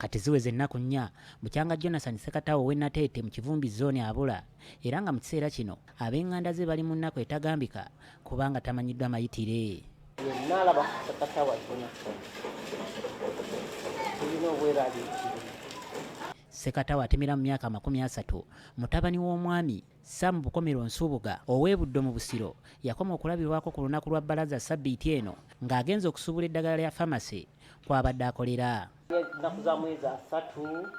kati ziweze ennaku 4 Mukyanga Jonathan Ssekatawa ow'ennateete mu Kivumbi zooni abula era nga mu kiseera kino ab'enganda ze bali mu nnaku etagambika kubanga tamanyiddwa mayitire. Nalaba Ssekatawa Jonathan tulina obweraliikirivu. Ssekatawa atemera mu myaka 30 mutabani w'omwami Sam Bukomero Nsubuga ow'ebuddo mu Busiro yakoma okulabirwako ku lunaku lwa bbalaza Ssabbiiti eno ng'agenza okusuubula eddagala lya famasi kw'abadde akolera. Ennaku za mwezi 3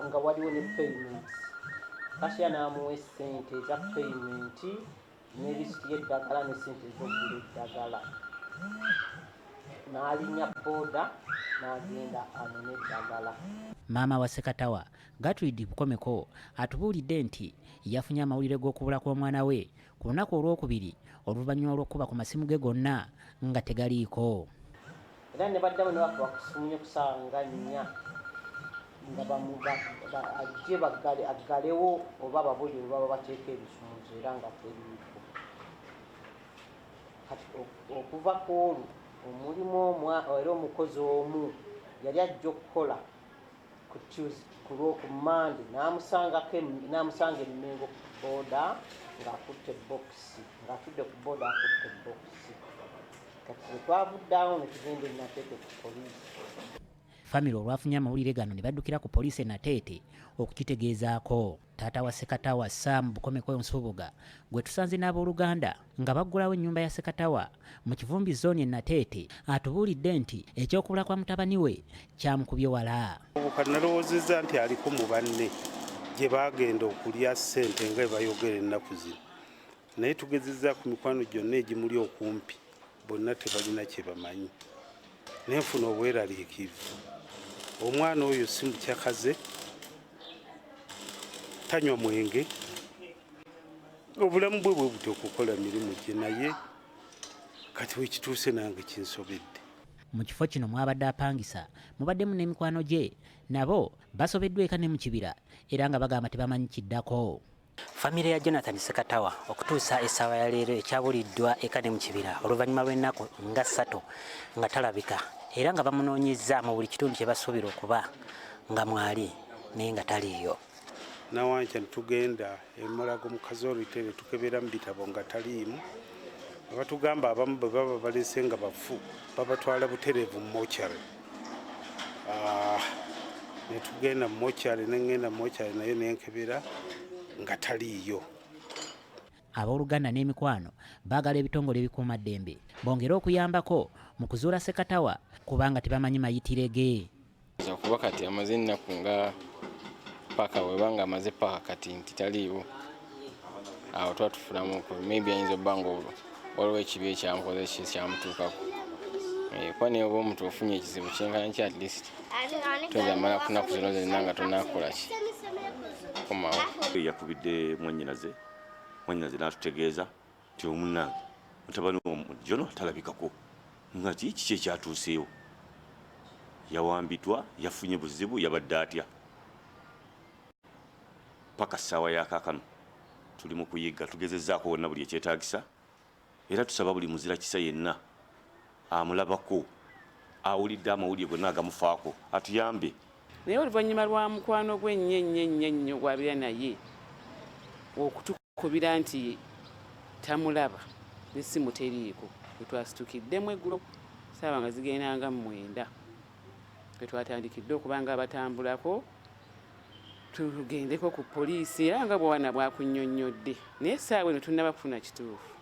nga waliwo ne payment. Kasya n'amuwa essente za payment ne lisiti y'eddagala n'essente z'okugula eddagala. N'alinnya booda n'agenda anone eddagala. Maama wa Ssekatawa Gatulidi Bukomeko atubuulidde nti yafunye amawulire g'okubula kw'omwana we ku lunaku olwokubiri oluvannyuma lw'okuba ku masimu ge gonna nga tegaliiko. Era ne baddamu ne bakuba kusimunye ku ssaawa nga 4 nga ajje aggalewo oba babuli oba babateeka ebisumuzo era nga teriiko. Kati okuva ku olwo omulimu era omukozi omu yali ajja okukola ku Lwokumande n'amusanga Emengo booda ng'akutte bokisi ng'atudde ku booda akutte bokisi. Kati twavuddeawo ne tugenda ennateete ku poliisi. Famire olwafunye amawulire gano ne baddukira ku poliisi ennateete okukitegeezaako. Taata wa Ssekatawa Sam Bukomeko Nsubuga gwe tusanze n'abooluganda nga baggulawo ennyumba ya Ssekatawa mu Kivumbi zooni ennateete atubuulidde nti ekyokubula kwa mutabani we kyamukubye wala. Nalowoozezza nti aliko mu banne gye baagenda okulya ssente nga bayogera ennaku zino, naye tugezezza ku mikwano gyonna egimuli okumpi bonna tebalina kye bamanyi. Nenfuna obweraliikirivu. Omwana oyo si mukyakaze, tanywa mwenge, obulamu bwe bwe buti okukola mirimu gye, naye kati wekituuse nange kinsobedde. Mu kifo kino mwabadde apangisa mubaddemu n'emikwano gye nabo basobeddwa eka ne mu kibira era nga bagamba tebamanyi kiddako. Famire ya Jonathan Ssekatawa okutuusa essaawa ya leero ekyabuliddwa eka ne mu kibira oluvannyuma lw'ennaku nga 3 nga talabika era nga bamunoonyezza mu buli kitundu kye basuubira okuba nga mwali naye nga taliiyo. Nawanca tugenda emulago mu Kazolite ne tukebera mu bitabo nga taliimu. Abatugamba abamu bwe baba balese nga bafu babatwala butereevu mu mochari. Ne tugenda mu mochari n'engenda mu mochari nayo nenkebera nga taliiyo. Abooluganda n'emikwano baagala ebitongole ebikuuma ddembe bongera okuyambako mu kuzuula Ssekatawa kubanga tebamanyi mayitire ge. Okuba kati amaze ennaku nga paka webanga amaze paka kati nti taliiwo. Awo twatufunamu maybe ayinza obba nga waliwo ekibi ekyamukoze kyamutuukako. Kuba naye oba omuntu ofunye ekizibu kyenkana ki at least toyinza mala kunaku zino zenna nga tonakola ki komawo. Yakubidde mwannyinaze n'atutegeeza nti omunnange mutabani Jono talabikako nga kiki ekyatuuseewo, yawambiddwa, yafunye buzibu, yabadde atya. Paka ssaawa yakakano tuli mu kuyiga, tugezezzaako wonna buli ekyetaagisa era tusaba buli muzira kisa yenna amulabako awulidde amawulire gonna agamufaako atuyambe. Naye oluvannyuma lwa mukwano gwe ennyo gw'abeera naye okutukubira nti tamulaba n'essimu teriiko, bwe twasitukiddemu eggulo ssaawa nga zigenda nga 9 bwe twatandikidde okuba nga abatambulako tugendeko ku poliisi era nga bwana bwakunnyonnyodde naye essaawa eno tunnaba kufuna kituufu.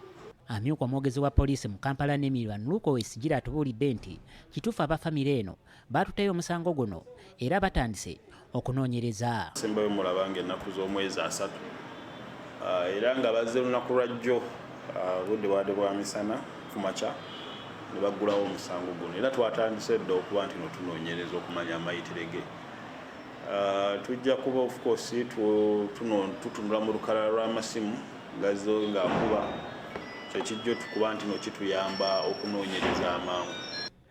Amyuka omwogezi wa poliisi mu Kampala n'Emirwan Luko Wesigira atubuulidde nti kituufu abafamire eno baatuteyo omusango guno era batandise okunoonyereza. Sembayo mulaba ng'ennaku z'omwezi 3 era nga bazze lunaku lwajjo budde bwadde bwa misana kumakya ne baggulawo omusango guno era twatandise dda okuba nti notunoonyereza okumanya amayitire ge. Tujja kuba of course tutunula mu lukalala lw'amasimu gazo ng'akuba kyekijjo tukuba nti kituyamba okunoonyereza amangu.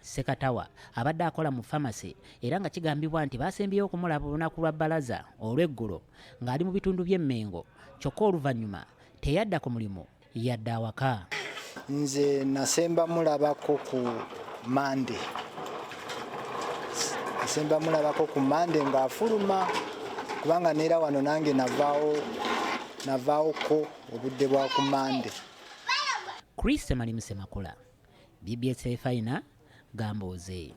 Ssekatawa abadde akola mu famasi era nga kigambibwa nti basembyeyo okumulaba olunaku lwa bbalaza olw'eggulo ng'ali mu bitundu by'Emmengo kyokka oluvannyuma teyadda ku mulimu yadde awaka. Nze nasemba mulabako ku Mande nsemba mulabako ku Mande ng'afuluma kubanga neera wano nange navaawoko obudde bwa ku Mande. Chris Malimu Semakola, BBS Fina, Gamboze.